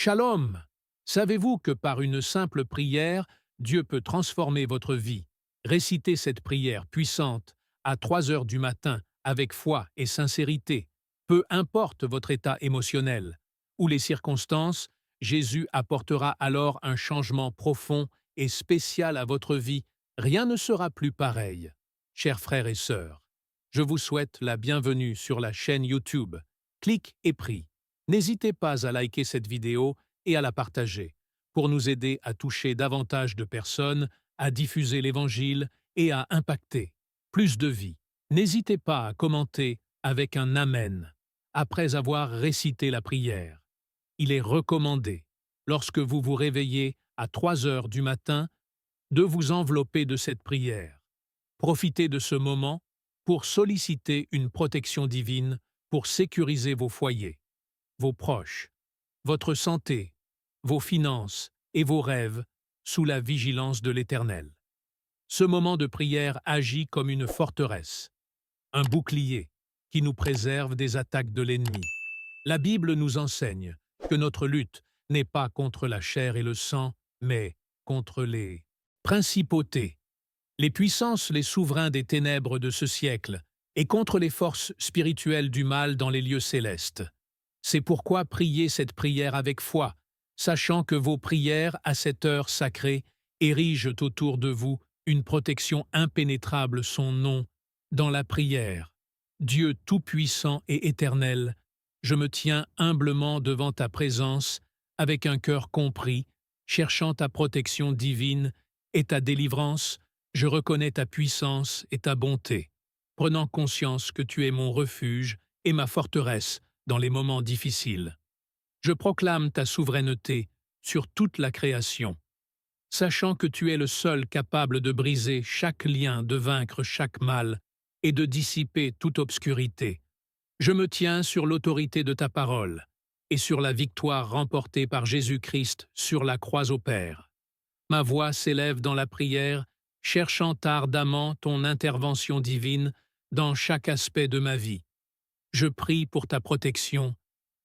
Shalom! Savez-vous que par une simple prière, Dieu peut transformer votre vie? Récitez cette prière puissante à 3 heures du matin avec foi et sincérité. Peu importe votre état émotionnel ou les circonstances, Jésus apportera alors un changement profond et spécial à votre vie. Rien ne sera plus pareil. Chers frères et sœurs, je vous souhaite la bienvenue sur la chaîne YouTube. Clique et prie. N'hésitez pas à liker cette vidéo et à la partager pour nous aider à toucher davantage de personnes, à diffuser l'Évangile et à impacter plus de vies. N'hésitez pas à commenter avec un Amen après avoir récité la prière. Il est recommandé, lorsque vous vous réveillez à 3 heures du matin, de vous envelopper de cette prière. Profitez de ce moment pour solliciter une protection divine pour sécuriser vos foyers, vos proches, votre santé, vos finances et vos rêves sous la vigilance de l'Éternel. Ce moment de prière agit comme une forteresse, un bouclier qui nous préserve des attaques de l'ennemi. La Bible nous enseigne que notre lutte n'est pas contre la chair et le sang, mais contre les principautés, les puissances, les souverains des ténèbres de ce siècle, et contre les forces spirituelles du mal dans les lieux célestes. C'est pourquoi priez cette prière avec foi, sachant que vos prières à cette heure sacrée érigent autour de vous une protection impénétrable, son nom, dans la prière. Dieu tout-puissant et éternel, je me tiens humblement devant ta présence, avec un cœur compris, cherchant ta protection divine et ta délivrance. Je reconnais ta puissance et ta bonté, prenant conscience que tu es mon refuge et ma forteresse dans les moments difficiles. Je proclame ta souveraineté sur toute la création, sachant que tu es le seul capable de briser chaque lien, de vaincre chaque mal et de dissiper toute obscurité. Je me tiens sur l'autorité de ta parole et sur la victoire remportée par Jésus-Christ sur la croix au Père. Ma voix s'élève dans la prière, cherchant ardemment ton intervention divine dans chaque aspect de ma vie. Je prie pour ta protection,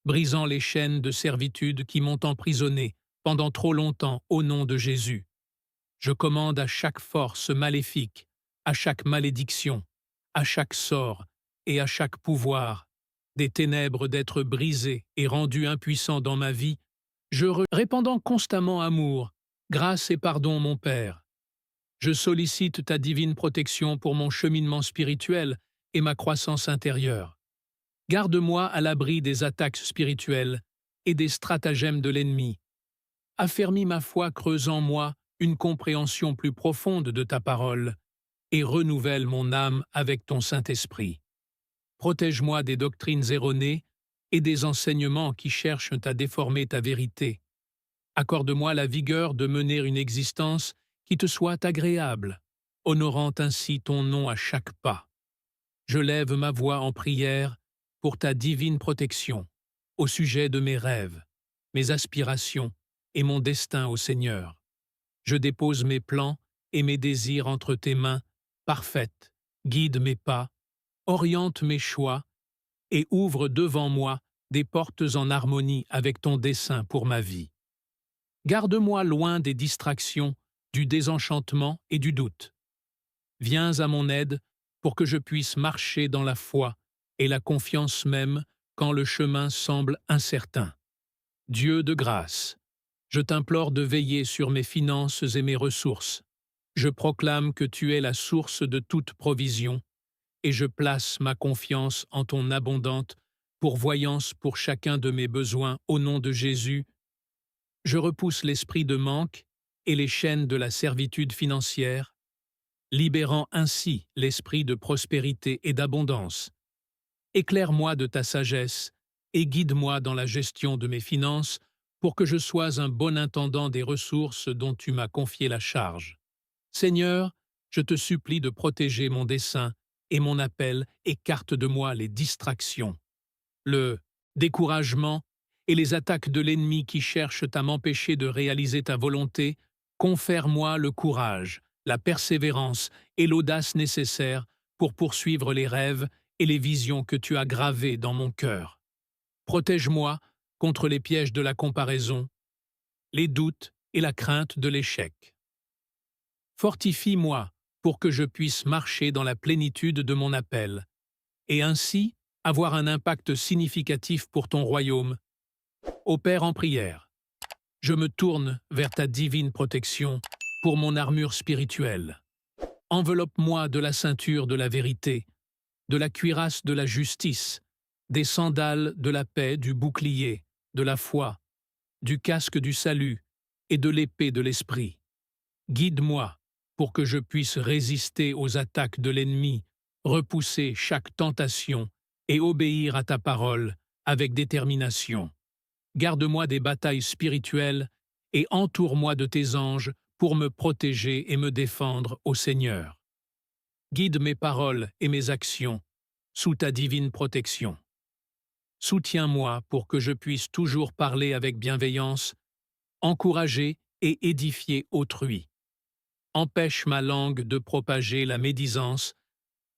brisant les chaînes de servitude qui m'ont emprisonné pendant trop longtemps au nom de Jésus. Je commande à chaque force maléfique, à chaque malédiction, à chaque sort et à chaque pouvoir des ténèbres d'être brisés et rendus impuissants dans ma vie, répandant constamment amour, grâce et pardon, mon Père. Je sollicite ta divine protection pour mon cheminement spirituel et ma croissance intérieure. Garde-moi à l'abri des attaques spirituelles et des stratagèmes de l'ennemi. Affermis ma foi, creuse en moi une compréhension plus profonde de ta parole et renouvelle mon âme avec ton Saint-Esprit. Protège-moi des doctrines erronées et des enseignements qui cherchent à déformer ta vérité. Accorde-moi la vigueur de mener une existence qui te soit agréable, honorant ainsi ton nom à chaque pas. Je lève ma voix en prière pour ta divine protection, au sujet de mes rêves, mes aspirations et mon destin au Seigneur. Je dépose mes plans et mes désirs entre tes mains, parfaites, guide mes pas, oriente mes choix et ouvre devant moi des portes en harmonie avec ton dessein pour ma vie. Garde-moi loin des distractions, du désenchantement et du doute. Viens à mon aide pour que je puisse marcher dans la foi et la confiance même quand le chemin semble incertain. Dieu de grâce, je t'implore de veiller sur mes finances et mes ressources. Je proclame que tu es la source de toute provision et je place ma confiance en ton abondante pourvoyance pour chacun de mes besoins au nom de Jésus. Je repousse l'esprit de manque et les chaînes de la servitude financière, libérant ainsi l'esprit de prospérité et d'abondance. Éclaire-moi de ta sagesse et guide-moi dans la gestion de mes finances pour que je sois un bon intendant des ressources dont tu m'as confié la charge. Seigneur, je te supplie de protéger mon dessein et mon appel, écarte de moi les distractions, le découragement et les attaques de l'ennemi qui cherchent à m'empêcher de réaliser ta volonté. Confère-moi le courage, la persévérance et l'audace nécessaires pour poursuivre les rêves et les visions que tu as gravées dans mon cœur. Protège-moi contre les pièges de la comparaison, les doutes et la crainte de l'échec. Fortifie-moi pour que je puisse marcher dans la plénitude de mon appel, et ainsi avoir un impact significatif pour ton royaume. Ô Père en prière, je me tourne vers ta divine protection pour mon armure spirituelle. Enveloppe-moi de la ceinture de la vérité, de la cuirasse de la justice, des sandales de la paix, du bouclier, de la foi, du casque du salut et de l'épée de l'esprit. Guide-moi pour que je puisse résister aux attaques de l'ennemi, repousser chaque tentation et obéir à ta parole avec détermination. Garde-moi des batailles spirituelles et entoure-moi de tes anges pour me protéger et me défendre, ô Seigneur. Guide mes paroles et mes actions sous ta divine protection. Soutiens-moi pour que je puisse toujours parler avec bienveillance, encourager et édifier autrui. Empêche ma langue de propager la médisance,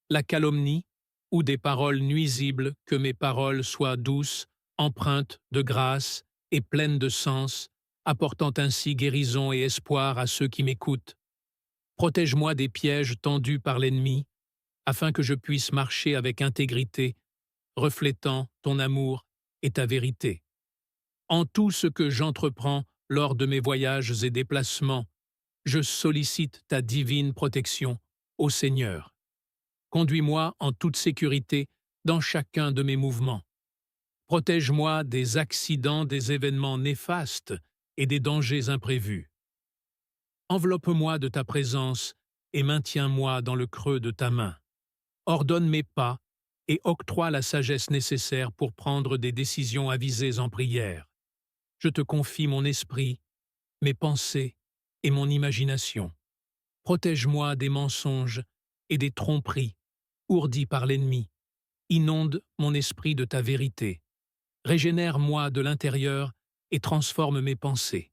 la calomnie ou des paroles nuisibles, que mes paroles soient douces, empreintes de grâce et pleines de sens, apportant ainsi guérison et espoir à ceux qui m'écoutent. Protège-moi des pièges tendus par l'ennemi, afin que je puisse marcher avec intégrité, reflétant ton amour et ta vérité. En tout ce que j'entreprends lors de mes voyages et déplacements, je sollicite ta divine protection, ô Seigneur. Conduis-moi en toute sécurité dans chacun de mes mouvements. Protège-moi des accidents, des événements néfastes et des dangers imprévus. Enveloppe-moi de ta présence et maintiens-moi dans le creux de ta main. Ordonne mes pas et octroie la sagesse nécessaire pour prendre des décisions avisées en prière. Je te confie mon esprit, mes pensées et mon imagination. Protège-moi des mensonges et des tromperies ourdis par l'ennemi. Inonde mon esprit de ta vérité. Régénère-moi de l'intérieur et transforme mes pensées.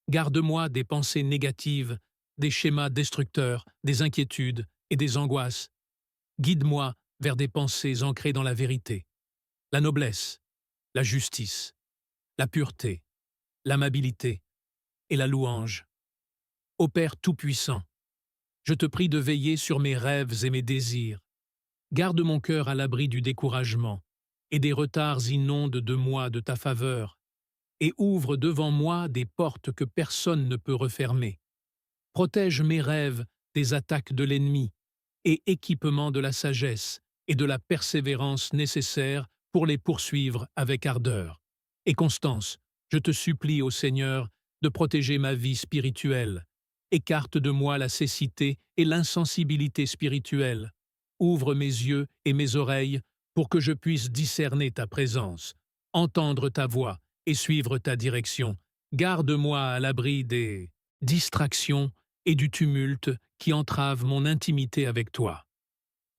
Garde-moi des pensées négatives, des schémas destructeurs, des inquiétudes et des angoisses. Guide-moi vers des pensées ancrées dans la vérité, la noblesse, la justice, la pureté, l'amabilité et la louange. Ô Père Tout-Puissant, je te prie de veiller sur mes rêves et mes désirs. Garde mon cœur à l'abri du découragement, et des retards inondent de moi de ta faveur, et ouvre devant moi des portes que personne ne peut refermer. Protège mes rêves des attaques de l'ennemi, et équipement de la sagesse et de la persévérance nécessaires pour les poursuivre avec ardeur. Et Constance, je te supplie, ô Seigneur, de protéger ma vie spirituelle. Écarte de moi la cécité et l'insensibilité spirituelle. Ouvre mes yeux et mes oreilles pour que je puisse discerner ta présence, entendre ta voix et suivre ta direction. Garde-moi à l'abri des distractions et du tumulte qui entravent mon intimité avec toi.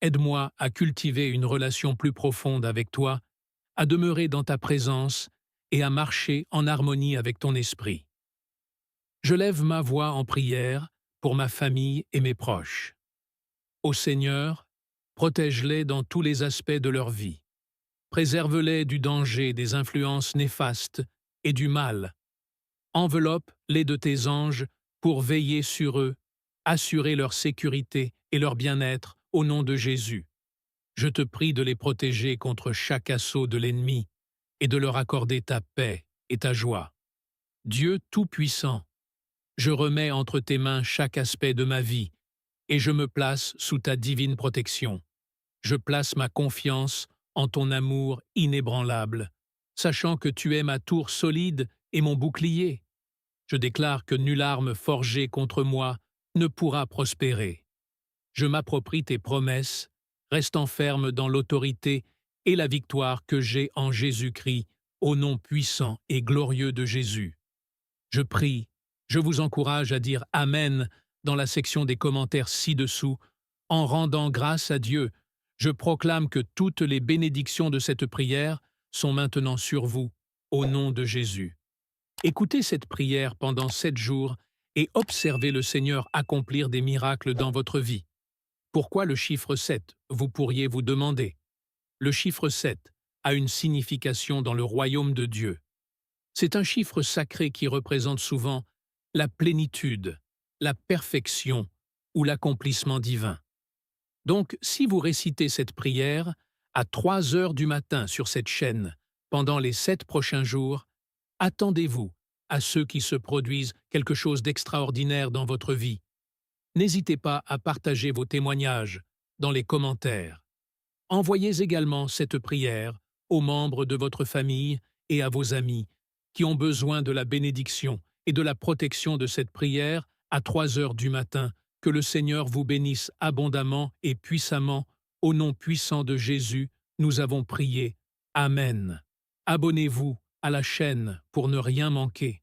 Aide-moi à cultiver une relation plus profonde avec toi, à demeurer dans ta présence et à marcher en harmonie avec ton esprit. Je lève ma voix en prière pour ma famille et mes proches. Ô Seigneur, protège-les dans tous les aspects de leur vie. Préserve-les du danger, des influences néfastes et du mal. Enveloppe-les de tes anges pour veiller sur eux, assurer leur sécurité et leur bien-être au nom de Jésus. Je te prie de les protéger contre chaque assaut de l'ennemi et de leur accorder ta paix et ta joie. Dieu Tout-Puissant, je remets entre tes mains chaque aspect de ma vie et je me place sous ta divine protection. Je place ma confiance en ton amour inébranlable, sachant que tu es ma tour solide et mon bouclier. Je déclare que nulle arme forgée contre moi ne pourra prospérer. Je m'approprie tes promesses, restant ferme dans l'autorité et la victoire que j'ai en Jésus-Christ, au nom puissant et glorieux de Jésus. Je prie, je vous encourage à dire Amen dans la section des commentaires ci-dessous. En rendant grâce à Dieu, je proclame que toutes les bénédictions de cette prière sont maintenant sur vous, au nom de Jésus. Écoutez cette prière pendant 7 jours et observez le Seigneur accomplir des miracles dans votre vie. Pourquoi le chiffre 7, vous pourriez vous demander? Le chiffre 7 a une signification dans le royaume de Dieu. C'est un chiffre sacré qui représente souvent la plénitude, la perfection ou l'accomplissement divin. Donc, si vous récitez cette prière à 3 heures du matin sur cette chaîne pendant les 7 prochains jours, attendez-vous à ce qui se produise quelque chose d'extraordinaire dans votre vie. N'hésitez pas à partager vos témoignages dans les commentaires. Envoyez également cette prière aux membres de votre famille et à vos amis qui ont besoin de la bénédiction et de la protection de cette prière à 3 heures du matin. Que le Seigneur vous bénisse abondamment et puissamment. Au nom puissant de Jésus, nous avons prié. Amen. Abonnez-vous à la chaîne pour ne rien manquer.